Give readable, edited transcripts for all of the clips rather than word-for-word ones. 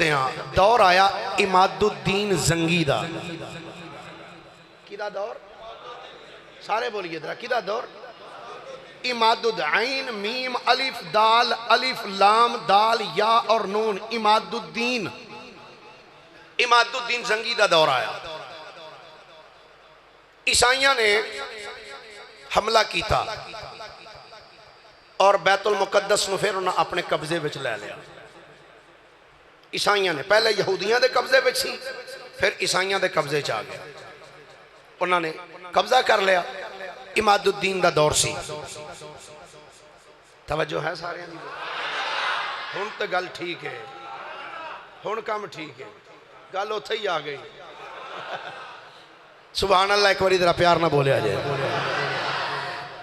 دیاں دور آیا اماد الدین زنگی دا کدا دور سارے بولیے درہ کدا دور اماد الدین میم الف دال الف لام دال یا اور نون اماد الدین زنگی دا دور آیا عیسائیاں نے حملہ کی تھا اور بیت المقدس نو پھر انہاں اپنے قبضے وچ لے لیا عیسائیاں نے پہلے یہودیاں دے قبضے وچ سی پھر عیسائیاں دے قبضے چاہ گیا انہاں نے قبضہ کر لیا اماد الدین دا دور سی توجہ ہے سارے ہن تے گل ٹھیک ہے ہن کام ٹھیک ہے گل اتھے ہی آ گئی سبحان اللہ ایک باری ذرا پیار نہ بولے آ جائے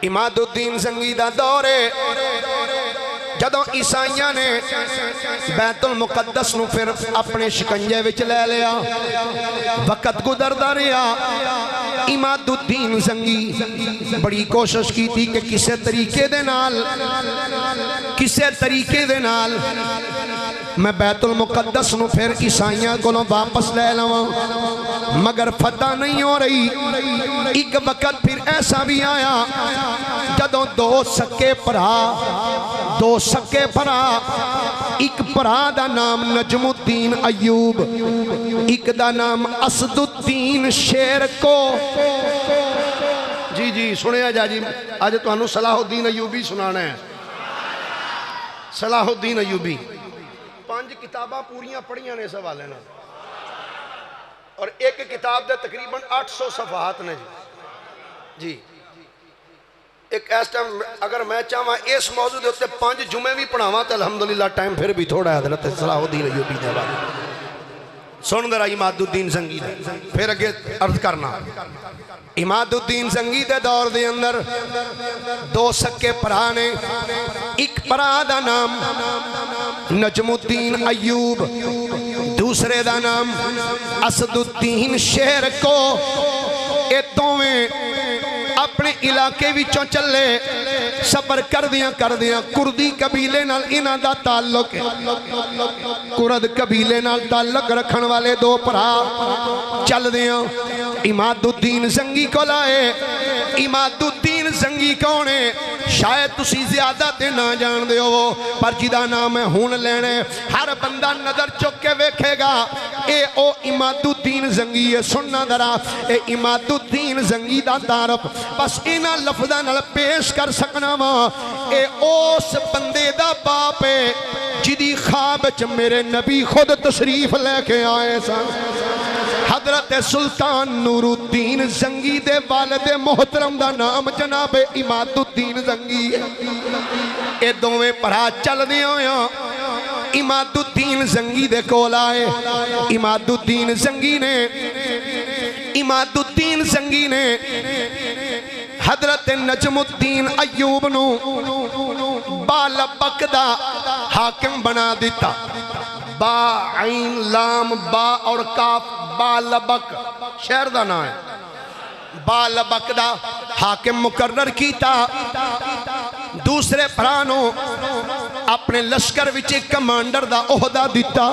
اماد الدین زنگی دا دورے جدوں عیسائیاں نے بیت المقدس نو پھر اپنے شکنجے وچ لے لیا وقت گزردا رہیا اماد الدین زنگی بڑی کوشش کی تھی کہ کسے طریقے دے نال میں بیت المقدس نو پھر عیسائیاں کو واپس لے لوں مگر فتح نہیں ہو رہی ایک وقت پھر ایسا بھی آیا جدوں دو سکے پرا ایک پرا دا نام نجم الدین ایوب ایک دا نام اسد الدین شیر کو جی سنے جا جی آج تو انہوں صلاح الدین ایوبی سنانا ہے صلاح الدین ایوبی 5 کتاباں پوریاں پڑھیاں نے سوالے نا اور ایک کتاب دے تقریباً 800 صفحات نے جی ایک ایس ٹائم اگر میں چاہاں اس موضوع دے ہوتے 5 جمعے بھی پڑھاواں تو الحمدللہ ٹائم پھر بھی تھوڑا ہے حضرت صلاح الدین ایوبی دے بارے سن در اماد الدین زنگی دے پھر اگے عرض کرنا اماد الدین زنگی دے دور دے اندر 2 سکے پرانے ایک پرا دا نام نجم الدین ایوب دوسرے دا نام اسد الدین شیر کو اے دوویں اپنے علاقے وچوں چلے سفر کر دیاں کردی قبیلے نال انہ دا تعلق کرد قبیلے نال تعلق رکھن والے 2 پرا چل دیاں اماد الدین زنگی کو لائے اماد الدین زنگی کونے شاید تسی زیادہ تے نہ جان دے ہو پر جدا نام ہے ہون لینے ہر بندہ نظر چکے ویکھے گا اے او اماد الدین زنگی ہے سننا درا اے اماد الدین زنگی دا تعارف بس اینا لفظہ نال پیش کر سکنا ماں اے اوس بندے دا باپ ہے جدی خواب چ میرے نبی خود تشریف لے کے آئے سا حضرت سلطان نور الدین زنگی دے والد محترم دا نام جناب اماد الدین زنگی اے دوویں پرا چل دے ہویا اماد الدین زنگی دے کول آئے اماد الدین زنگی نے حضرت نجم الدین ایوب نو بالبک دا حاکم بنا دیتا با عین لام با اور کاف بالبک شہر دا نام ہے بالبک دا حاکم مقرر کیتا دوسرے پرانو اپنے لشکر وچے کمانڈر دا عہدہ دیتا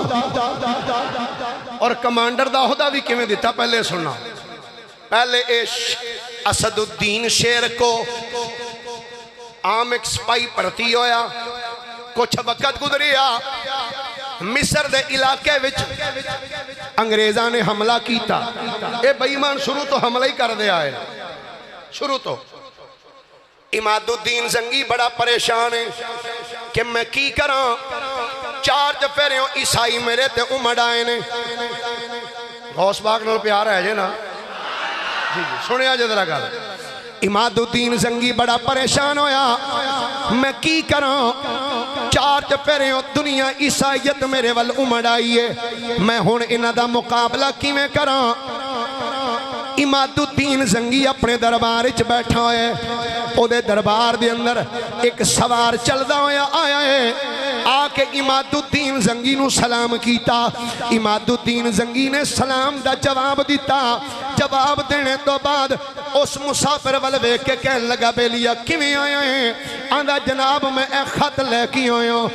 اور کمانڈر دا عہدہ بھی کیویں دیتا پہلے سننا پہلے اسد الدین شیر کو عام ایک سپاہی پرتی ہویا کچھ وقت گزریا مصر دے علاقے وچ انگریزاں نے حملہ کیتا اے بےمان شروع تو حملہ ہی کر دے آئے شروع تو اماد الدین زنگی بڑا پریشان ہے کہ میں کی کراں 4 جفیریوں عیسائی میرے تے امڑ آئے نے غوث پاک نال پیار ہے جے نا جی سنیا جے ذرا گل اماد الدین زنگی بڑا پریشان ہویا میں کی کراں 4 جفیریوں دنیا عیسائیت میرے وال امڑ آئی ہے میں ہون انہ دا مقابلہ کی میں کراں اماد الدین زنگی اپنے دربار اچ بیٹھا ہے او دے دربار دے اندر ایک سوار چلدا ہویا آیا ہے آکے اماد الدین زنگی نو سلام کیتا اماد الدین زنگی نے سلام دا جواب دیتا جواب دینے تو بعد اس مسافر ول ویکھ کے کہن لگا بیلیا کیویں آیا ہے؟ آندا جناب میں اے خط لے کے آیا ہوں۔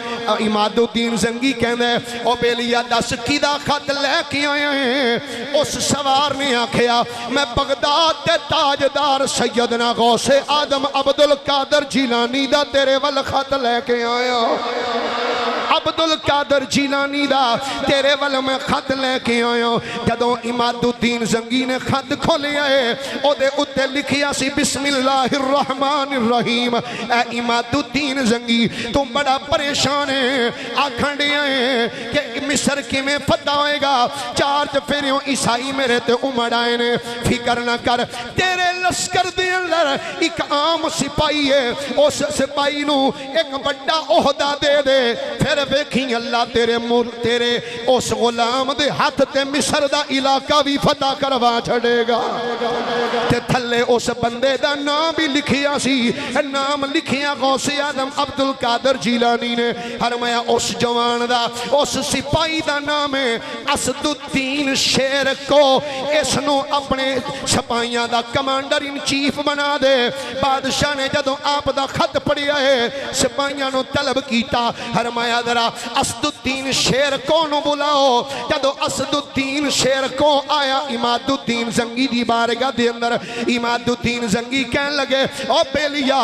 عماد الدین زنگی کہندا ہے او بیلیا دس کیدا خط لے کے آیا ہے؟ اس سوار نے آکھیا میں بغداد دے تاجدار سیدنا غوث آدم عبدالقادر جیلانی دا تیرے ول خط لے کے آیا عبدالقادر جیلانی دا تیرے ول میں خط لے کے آیا۔ جدوں عماد الدین زنگی نے خط کھولیا ہے او دے اتے لکھیا سی بسم اللہ الرحمن الرحیم۔ اے عماد الدین زنگی تو بڑا پریشان ہے، آکھن دیا ہے کہ مصر کی میں فتح ہوئے گا، چارج پھریوں عیسائی میرے تے امڑ آئے نے، فکر نہ کر تیرے لشکر دے اندر ایک عام سپاہی ہے، اس سپاہی نو ایک بڑا عہدہ دے دے، پھر ویکھیں اللہ تیرے اس غلام دے ہاتھ تے مصر دا علاقہ بھی فتح کروا چھڑے گا۔ تے تھلے اس بندے دا نام بھی لکھیا سی، نام لکھیا غوث آدم عبدالقادر جیلانی نے۔ فرمایا اس جوان دا اس سپاہی دا نام ہے اسد الدین شیر کو، اس نو اپنے سپاہیاں دا کمانڈر ان چیف بنا دے۔ بادشاہ نے جدوں آپ دا خط پڑھیا ہے سپاہیاں نو طلب کیتا، فرمایا ذرا اسد الدین شیر کو نو بلاؤ۔ جدوں اسد الدین شیر کو آیا عماد الدین زنگی دی بارگاہ دے اندر، عماد الدین زنگی کہن لگے او بیلیا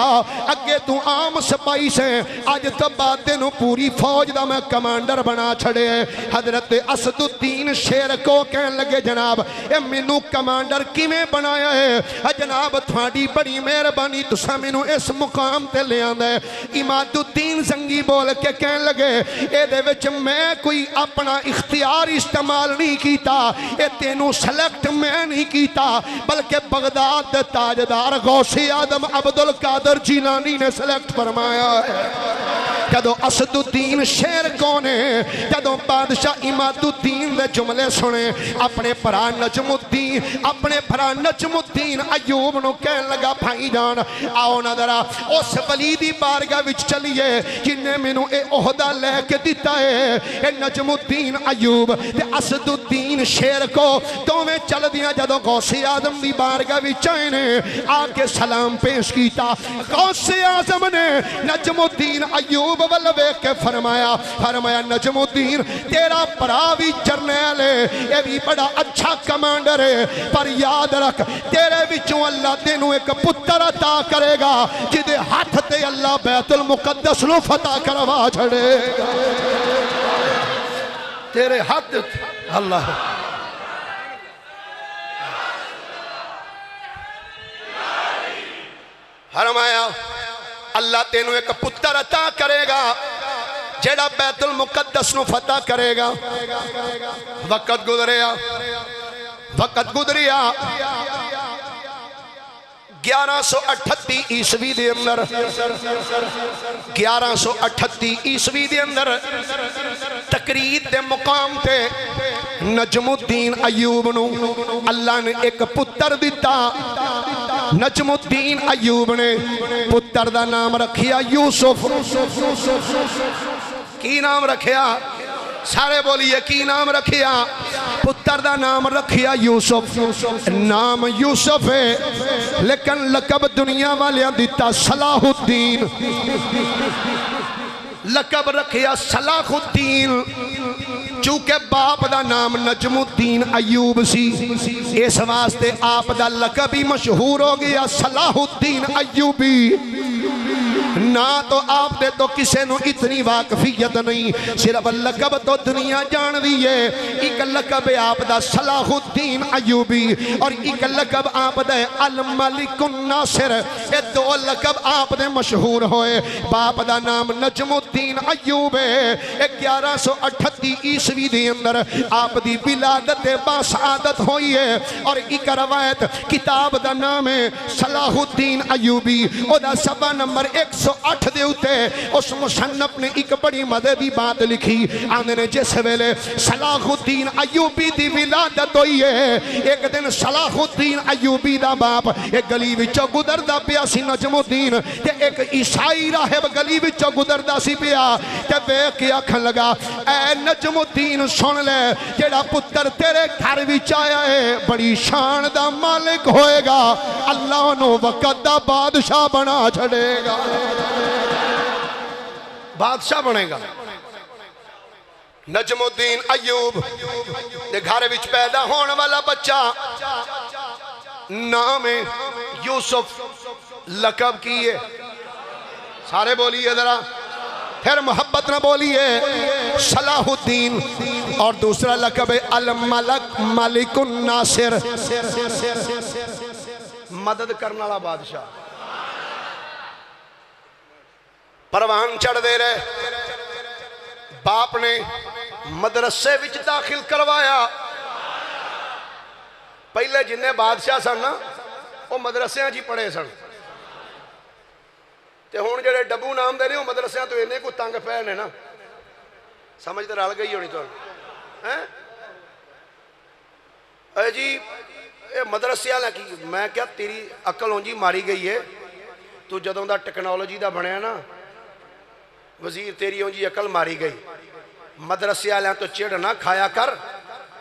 اگے تو عام سپاہی سے آج تو بعد نو پوری فوج دا میں کمانڈر بنا چھڑے۔ حضرت اسد الدین شیر کو کہن لگے جناب اے مینوں کمانڈر کیویں بنایا ہے؟ جناب تھوڑی بڑی مہربانی تساں مینوں اس مقام تے لے آندا ہے۔ عماد الدین زنگی بول کے کہن لگے اے دے وچ میں کوئی اپنا اختیار استعمال نہیں کیتا، اے تینوں سلیکٹ میں نہیں کیتا، بلکہ بغداد دے تاجدار غوث آدم عبدالقادر جیلانی نے سلیکٹ فرمایا ہے۔ جدو اسد الدین شیر کونے جدو بادشاہ عماد الدین دے جملے سنے اپنے پرا نجم الدین ایوب نو کہن لگا بھائی جان آؤ نہ ذرا اس ولی دی بارگاہ وچ چلیے جن نے مینوں اے عہدہ لے کے دیتا ہے۔ اے نجم الدین ایوب تے اسد الدین شیر کو دوویں چل دیاں جدو غوث آدم دی بارگاہ وچ آئے نے آ کے سلام پیش کیتا۔ غوث آدم نے نجم الدین ایوب ول ویکھ کے فرمایا نجم الدین تیرا پرا بھی جرنیل ہے، یہ بھی بڑا اچھا کمانڈر ہے، پر یاد رکھ تیرے وچوں اللہ تینوں ایک پتر عطا کرے گا جدے ہاتھ تے اللہ بیت المقدس نو فتح کروا چھڑے گا۔ تیرے ہاتھ اللہ فرمایا اللہ تینوں ایک پتر عطا کرے گا جیڑا بیت المقدس نو فتح کرے گا۔ وقت گزریا 1138 عیسوی دے اندر 1138 عیسوی دے اندر تقریر دے مقام تے نجم الدین ایوب نو اللہ نے ایک پتر دیتا۔ نجم الدین ایوب نے پتر دا نام رکھیا یوسف۔ کی نام رکھیا؟ سارے بولیے کی نام رکھیا؟ پتر دا نام رکھیا یوسف۔ نام یوسف ہے لیکن لقب دنیا والیاں دیتا صلاح الدین۔ لقب رکھیا صلاح الدین چونکہ باپ دا نام نجم الدین ایوب سی، اس واسطے آپ دا لقب ہی مشہور ہو گیا صلاح الدین ایوبی۔ نہ تو آپ دے تو کسے نو اتنی واقفیت نہیں، صرف لقب تو دنیا جان دیئے۔ ایک لقب آپ دا صلاح الدین ایوبی اور ایک لقب آپ دے الملک الناصر، یہ دو لقب آپ دے مشہور ہوئے۔ باپ دا نام نجم الدین ایوب ہے۔ 1138 عیسوی دے اندر آپ دی ولادت باسعادت ہوئی ہے، اور ایک روایت کتاب دا نام ہے صلاح الدین ایوبی، او دا صفحہ نمبر 1 708 دے اتے اس مصنف نے ایک بڑی مددی بات لکھی آندھے نے جس ویلے صلاح الدین ایوبی دی ولادت ہوئی ہے ایک دن صلاح الدین ایوبی دا باپ ایک گلی وچوں گزردا پیا سی نجم الدین تے ایک عیسائی راہب گلی وچوں گزردا سی پیا تے ویکھ کے آکھن لگا اے نجم الدین سن لے جیڑا پتر تیرے گھر وچ آیا ہے بڑی شان دا مالک ہوئے گا اللہ نو وقت دا بادشاہ بنا چھڑے گا بادشاہ بنے گا نجم الدین ایوب دے گھر وچ پیدا ہونے والا بچہ نام یوسف لقب کیے سارے بولیے ذرا پھر محبت نہ بولیے صلاح الدین اور دوسرا لقب الملک ملک الناصر مدد کرنے والا بادشاہ پروان چڑھ دے رہے باپ نے مدرسے وچ داخل کروایا پہلے جنہیں بادشاہ سن نا وہ مدرسیاں جی پڑھے سن تے ہون جڑے ڈبو نام دے نہیں وہ مدرسیاں تو انہیں کو تنگ پہ نے نا سمجھ تو رل گئی ہونی تو اے جی اے مدرسیاں لے کی میں کیا تیری عقل ہوں جی ماری گئی ہے تو جدوں دا ٹیکنالوجی دا بنے نا وزیر تیری ہوں جی عقل ماری گئی مدرسے والے تو چڑ نہ کھایا کر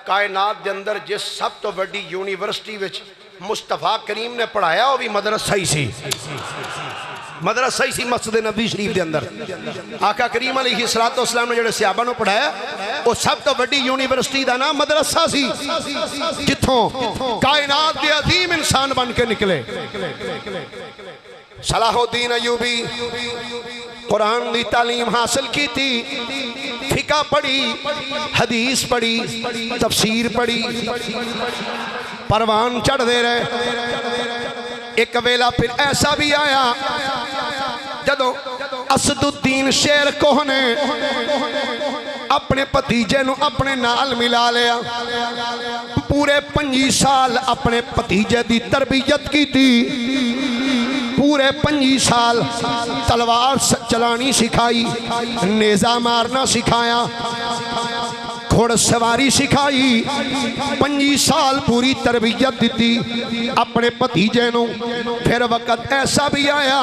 کائنات دے اندر جس سب تو بڑی یونیورسٹی وچ مصطفیٰ کریم نے پڑھایا وہ بھی مدرسہ ہی سی مدرسہ ہی سی مسجد نبی شریف دے اندر آقا کریم علیہ السلام نے جڑے صحابہ نو پڑھایا وہ سب تو بڑی یونیورسٹی دا نام مدرسہ سی جتھوں کائنات دے عظیم انسان بن کے نکلے صلاح الدین ایوبی قرآن دی تعلیم حاصل کی تھی فقہ پڑھی حدیث پڑھی تفسیر پڑھی پروان چڑھ دے رہے ایک ویلا پھر ایسا بھی آیا جدو اسد الدین شیر کوہ نے اپنے پتیجے نو اپنے نال ملا لیا پورے 5 سال اپنے پتیجے دی تربیت کی تھی پورے 5 سال تلوار چلانی سکھائی نیزہ مارنا سکھایا گھوڑ سواری سکھائی 5 سال پوری تربیت دیتی اپنے بھتیجے نو پھر وقت ایسا بھی آیا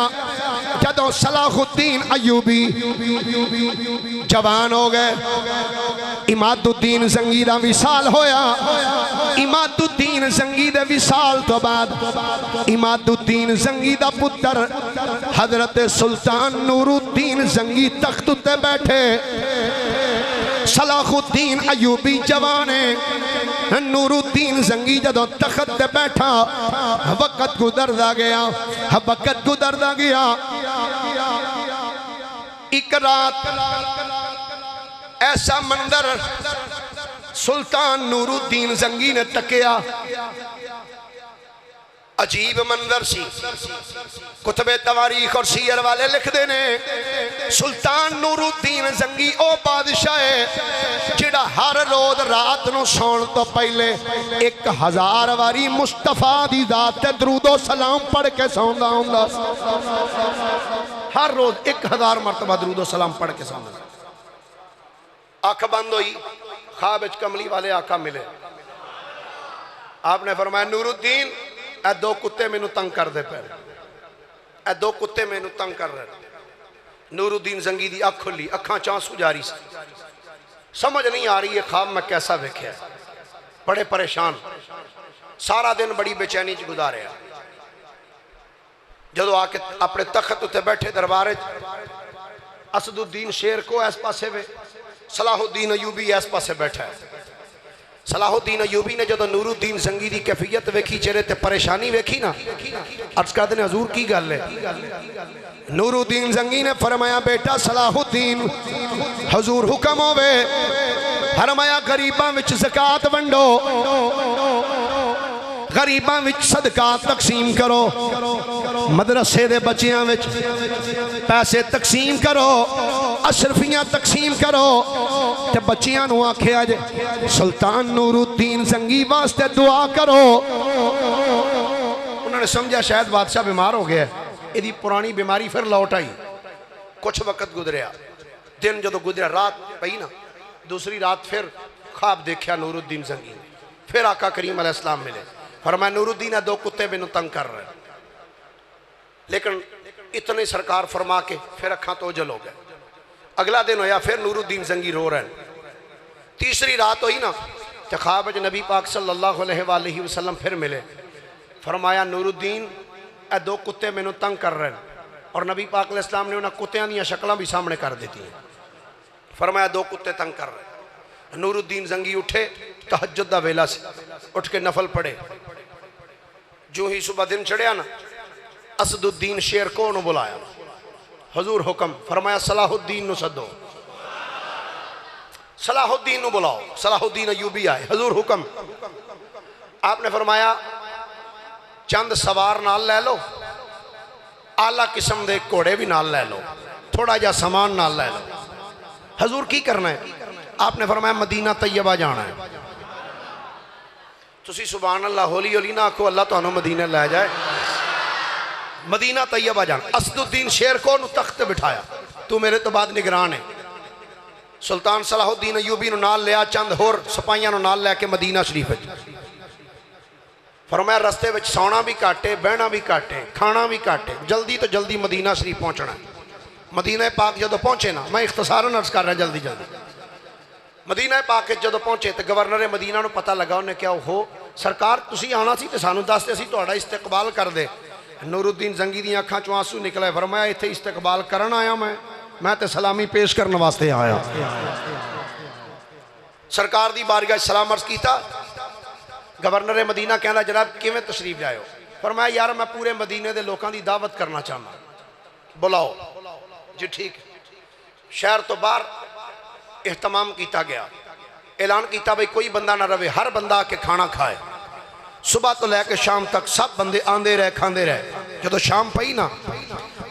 جدو صلاح الدین ایوبی جوان ہو گئے عماد الدین زنگی دا وصال ہویا عماد الدین زنگی دے وصال تو بعد عماد الدین زنگی دا پتر حضرت سلطان نور الدین زنگی تخت تے بیٹھے صلاح الدین ایوبی جوانے نور الدین زنگی جدو تخت تے بیٹھا وقت گزردا گیا ایک رات ایسا منظر سلطان نور الدین زنگی نے تکیا عجیب منظر سی کتب تواریخ اور سیر والے لکھ دینے سلطان نور الدین زنگی او بادشاہ ہے جڑا ہر روز رات نو سون تو پہلے 1000 واری مصطفیٰ دی ذات تے درود و سلام پڑھ کے سوندا ہوندا ہر روز 1000 مرتبہ درود و سلام پڑھ کے سوندا آنکھ بند ہوئی خواب وچ کملی والے آقا ملے آپ نے فرمایا نور الدین اے 2 کتے میں نو تنگ کر دے پہلے اے 2 کتے میں نو تنگ کر رہے نور الدین زنگی دی آنکھ کھلی اکھاں چانسو جاری سی سمجھ نہیں آ رہی ہے خواب میں کیسا ویکھیا بڑے پریشان سارا دن بڑی بے چینی چ گزاریا جدو آ کے اپنے تخت تے بیٹھے دربارے اسد الدین شیر کو اس پاسے وے صلاح الدین ایوبی اس پاسے بیٹھا ہے صلاح الدین ایوبی نے جدو نور الدین زنگی دی کیفیت ویکھی چہرے تے پریشانی ویکھی نا عرض کہتے ہیں حضور کی گل ہے نور الدین زنگی نے فرمایا بیٹا صلاح الدین حضور حکم ہوئے فرمایا غریباں وچ زکاة ونڈو غریباں وچ صدقات تقسیم کرو مدرسے دے بچیاں وچ پیسے تقسیم کرو اشرفیاں تقسیم کرو تے بچیاں نو آکھیا جے سلطان نور الدین زنگی واسطے دعا کرو انہوں نے سمجھا شاید بادشاہ بیمار ہو گیا ہے یہ دی پرانی بیماری پھر لوٹ آئی کچھ وقت گزریا، دن جدو گزریا، رات پئی نا، دوسری رات پھر خواب دیکھا نور الدین زنگی نے، پھر آقا کریم علیہ السلام ملے، فرمایا نور الدین دو کتے مینوں تنگ کر رہے ہیں، لیکن اتنے سرکار فرما کے پھر اکھاں تو اوجل ہو گئے۔ اگلا دن ہویا، پھر نور الدین زنگی رو رہے ہیں۔ تیسری رات ہوئی نا تو خواب وچ نبی پاک صلی اللہ علیہ وآلہ وسلم پھر ملے، فرمایا نور الدین اے دو کتے مینوں تنگ کر رہے ہیں، اور نبی پاک علیہ السلام نے انہاں کتیاں دیاں شکلاں بھی سامنے کر دیتی ہیں، فرمایا دو کتے تنگ کر رہے ہیں۔ نور الدین زنگی اٹھے، تہجد دا ویلا سے اٹھ کے نفل پڑھے، جو ہی صبح دن چڑھیا نا، اسد الدین شیر کو نو بلایا، حضور حکم، فرمایا صلاح الدین نو سدو، صلاح الدین نو بلاؤ، صلاح الدین ایوبی آئے، حضور حکم، آپ نے فرمایا چند سوار نال لے لو، اعلیٰ قسم دے کوڑے بھی نال لے لو، تھوڑا جا سامان نال لے لو۔ حضور کی کرنا ہے؟ آپ نے فرمایا مدینہ طیبہ جانا ہے۔ تسی سبحان اللہ ہولی ہولی نہ آکھو اللہ تو انہوں مدینہ لے جائے، مدینہ طیبہ جانا۔ اسد الدین شیر کو نو تخت بٹھایا، تو میرے تو بعد نگران ہے۔ سلطان صلاح الدین ایوبی نو نال لیا، چند ہور سپاہیاں نو نال لے کے مدینہ شریف ہے، فرمایا رستے وچ سونا بھی کاٹے، بہنا بھی کاٹے، کھانا بھی کاٹے، جلدی تو جلدی مدینہ شریف پہنچنا ہے۔ مدینہ پاک جدو پہنچے نا، میں اختصاراً عرض کر رہا جلدی جلدی، مدینہ پاک جدو پہنچے تو گورنر مدینہ نو پتہ لگا، انہیں کیا ہو سرکار تسی آنا سی تے سانو دستے سی تہاڈا استقبال کر دے۔ نور الدین زنگی دی اکھاں چوں آنسو نکلے، فرمایا ایتھے استقبال کرن آیا میں تے سلامی پیش کرنے واسطے آیا۔ سرکار دی بارگاہ سلام عرض کیتا، گورنر مدینہ کہنا جناب کیویں تشریف جائے ہو؟ فرمایا یار میں پورے مدینے دے لوکاں دی دعوت کرنا چاہنا، بلاؤ جی ٹھیک۔ شہر تو باہر اہتمام کیتا گیا، اعلان کیتا بھئی کوئی بندہ نہ روے، ہر بندہ آ کے کھانا کھائے۔ صبح تو لے کے شام تک سب بندے آندے رہے کھاندے رہے۔ جدو شام پئی نا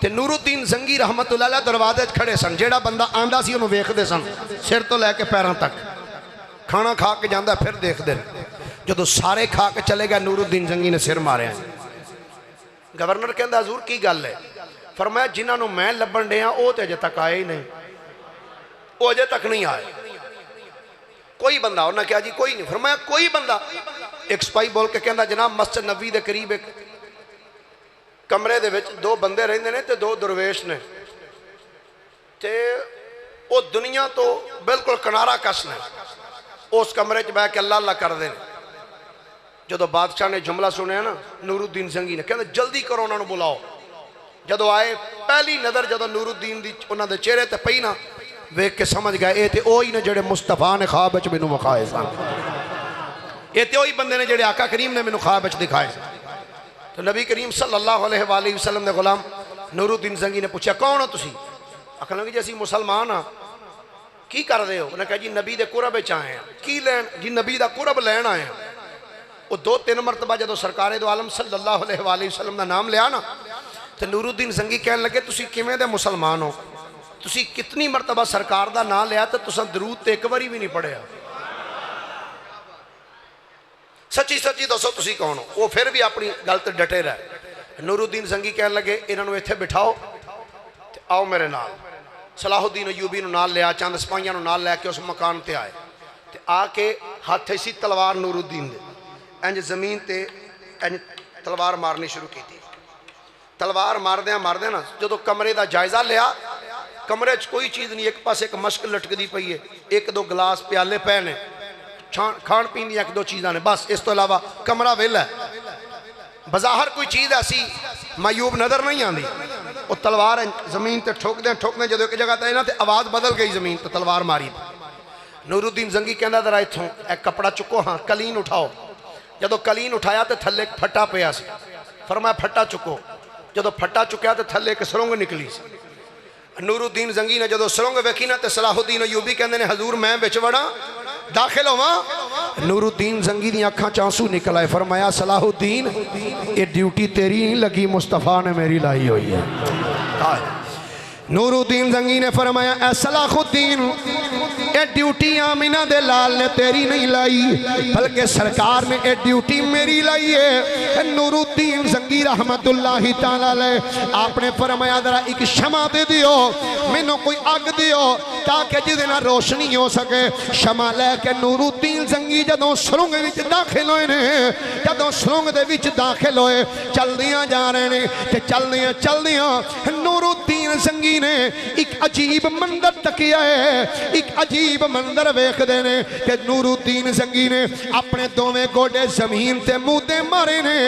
تے نور الدین زنگی رحمت اللہ علیہ دروازے کھڑے سن، جیڑا بندہ آندا سی انہوں ویکھدے سن، سر تو لے کے پیراں تک، کھانا کھا کے جاندا پھر دیکھ دے۔ جدو سارے کھا کے چلے گئے نور الدین زنگی نے سر مارے ہیں۔ گورنر کہندا حضور کی گل ہے؟ فرمایا جنہاں نو میں لبن ڈیاں او تے اجے تک آئے ہی نہیں، او اجے تک نہیں آئے۔ کوئی بندہ، انہاں کہا جی کوئی نہیں، فرمایا کوئی بندہ۔ ایک سپاہی بول کے کہندا جناب مسجد نبوی دے قریب ایک کمرے دے وچ دو بندے رہندے نے تے دو درویش نے، تے او دنیا تو بالکل کنارہ کس نے، اس کمرے چ بیٹھ کے اللہ اللہ کر دے۔ جدو بادشاہ نے جملہ سنیا نا نور الدین زنگی نے کہندا جلدی کرو انہاں نو بلاؤ۔ جدو آئے پہلی نظر جدو نور الدین دی انہاں دے چہرے تے پئی نا، ویکھ کے سمجھ گئے اے تے اوہی نے جڑے مصطفیٰ نے خواب وچ مینوں وکھائے سن، اے تے اوہی بندے نے جڑے آقا کریم نے مینوں خواب وچ دکھائے سن۔ تو نبی کریم صلی اللہ علیہ وآلہ وسلم نے غلام نور الدین زنگی نے پوچھا کون ہو تسی؟ آکھن لگے جی اسی مسلمان ہاں، کی کر رہے ہو؟ انہوں نے کہا جی نبی دے قرب وچ آئے ہیں۔ کی لین؟ جی نبی دا قرب لین آئے ہیں۔ وہ دو تین مرتبہ جدو سرکار دو عالم صلی اللہ علیہ وآلہ وسلم دا نام لیا نا تو نور الدین زنگی کہنے لگے تسی کیویں دے مسلمان ہو؟ تسی کتنی مرتبہ سرکار دا نام لیا تو تساں درود تے ایک باری بھی نہیں پڑھیا، سچی سچی دسو تسی کون ہو؟ وہ پھر بھی اپنی گل تے ڈٹے رہے۔ نور الدین زنگی کہنے لگے انہاں نو ایتھے بٹھاؤ تے آؤ میرے نال۔ صلاح الدین ایوبی نو نال لیا، چند سپاہیاں نو نال لے کے اس مکان تے آئے تے آ کے ہاتھ سی تلوار نور الدین دے انج زمین تے انج تلوار مارنی شروع کی تھی۔ تلوار ماردیاں نا جدو کمرے دا جائزہ لیا، کمرے چ کوئی چیز نہیں، ایک پاس ایک مشک لٹک دی پئی ہے، ایک دو گلاس پیالے پے نے، کھان پین دی ایک دو چیزاں نے، بس اس تو علاوہ کمرہ ویلا ہے۔ بظاہر کوئی چیز ایسی معیوب نظر نہیں آندی۔ وہ تلوار زمین تے ٹھوک دیں جدو ایک جگہ تے نا تے آواز بدل گئی زمین تے تلوار ماری۔ نور الدین زنگی کہندا ذرا ایتھوں ایک کپڑا چکو، ہاں کلین اٹھاؤ۔ جدو کلین اٹھایا تے تھلے ایک پھٹا پیا سی، فرمایا پھٹا چکو۔ جدو پھٹا چکیا تے تھلے ایک سرنگ نکلی سی۔ نور الدین زنگی نے جدو سرنگ ویکھی نا تے صلاح الدین ایوبی کہندے نے حضور میں وچ وڑاں داخل ہوواں؟ نور الدین زنگی دی اکھاں چانسو نکل آئے، فرمایا صلاح الدین یہ ڈیوٹی تیری نہیں لگی، مصطفیٰ نے میری لائی ہوئی ہے۔ نور الدین زنگی نے فرمایا اے صلاح الدین اے ڈیوٹی آمینہ دے لال نے تیری نہیں لائی بلکہ سرکار نے اے ڈیوٹی میری لائی ہے۔ نور الدین زنگی رحمت اللہ تعالیٰ لے آپ نے فرمایا ذرا ایک شمع دے دیو مینوں کوئی اگ دیو تاکہ جدے نہ روشنی ہو سکے۔ شمع لے کے نور الدین زنگی جدوں سرنگ وچ داخل ہوئے نے جدوں سرنگ دے وچ داخل ہوئے چل دیاں جا رہے نے تے چل دیاں نور الدین زنگی نے ایک عجیب منظر تکیا ہے، ایک عجیب منظر ویکھ دے نے کہ نور الدین زنگی نے اپنے دوویں گوڈے زمین تے منہ تے مارے نے،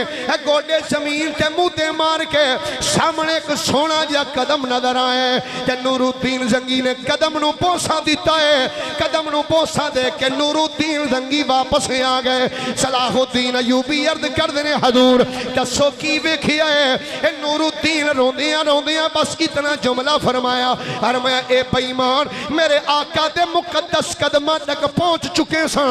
گوڈے زمین تے منہ تے مار کے سامنے ایک سونا جا قدم نظر آئے تے نور الدین زنگی نے قدم نو بوسا دیتا ہے، قدم نو بوسا دے کے نور الدین زنگی واپس آ گئے۔ صلاح الدین ایوبی عرض کر دینے حضور دسو کی ویکھیا ہے؟ نور الدین روندیاں بس اتنا جملہ فرمایا اے بے ایمان میرے آقا دے مقدس قدمہ تک پہنچ چکے سن،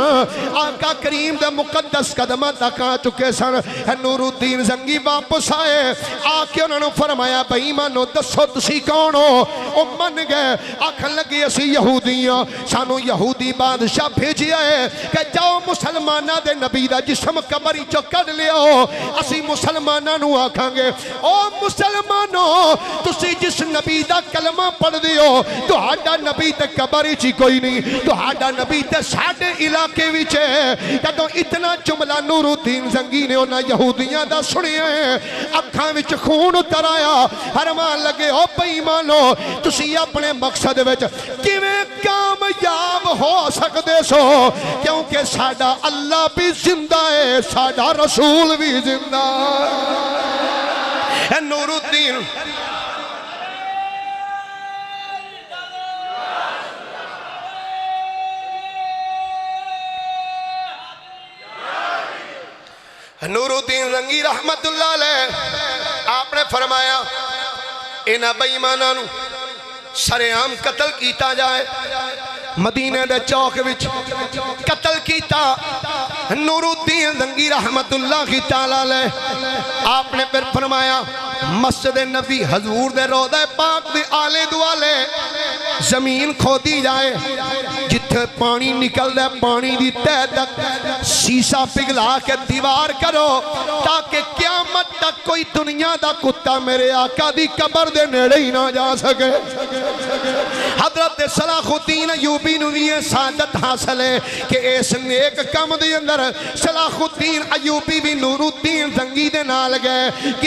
آقا کریم دے مقدس قدمہ تک آ چکے سن۔ نور الدین زنگی واپس آئے آ کے انہوں نے فرمایا بے ایمانو دسو تسی کون ہو؟ او من گئے آکھن لگے اسی یہودیاں، سانو یہودی بادشاہ بھیجیا ہے کہ جاؤ مسلمانہ دے نبی دا جسم قبری چو کڈ لیا ہو، اسی مسلمانہ نو آکھاں گے او مسلمانو تسی جس نبی دا کلمہ پڑھ دیو تو ہاڈا نبی تے قبری چی کوئی نہیں، تو ہاڈا نبی تے ساڈے علاقے وچ ہے۔ جدوں اتنا جملہ نور الدین زنگی نے انہاں یہودیاں دا سنیا ہے اکھاں وچ خون اتر آیا، فرمان لگے او بے ایمانو تسی اپنے مقصد وچ کیویں کامیاب ہو سکدے سو؟ کیونکہ ساڈا اللہ بھی زندہ ہے، ساڈا رسول بھی زندہ ہے۔ نور الدین نور الدین زنگی رحمت اللہ علیہ آپ نے فرمایا انہاں بے ایماناں نو سرعام قتل کیتا جائے، مدینہ دے چوک وچ قتل کیتا نور الدین زنگی رحمت اللہ تعالیٰ علیہ۔ آپ نے پھر فرمایا مسجد نبی حضور دے روضہ پاک دے آلے دوالے زمین کھودی جائے، جتھے پانی نکل دے پانی دی تہ تک سیسا پگھلا کے دیوار کرو تاکہ قیامت تک کوئی دنیا دا کتا میرے آقا دی قبر دے نیڑے ہی نہ جا سکے۔ حضرت صلاح الدین ایوبی نو یہ سعادت حاصل ہے کہ اس نیک کم دے اندر صلاح الدین ایوبی بھی نور الدین زنگی دے نال گئے کہ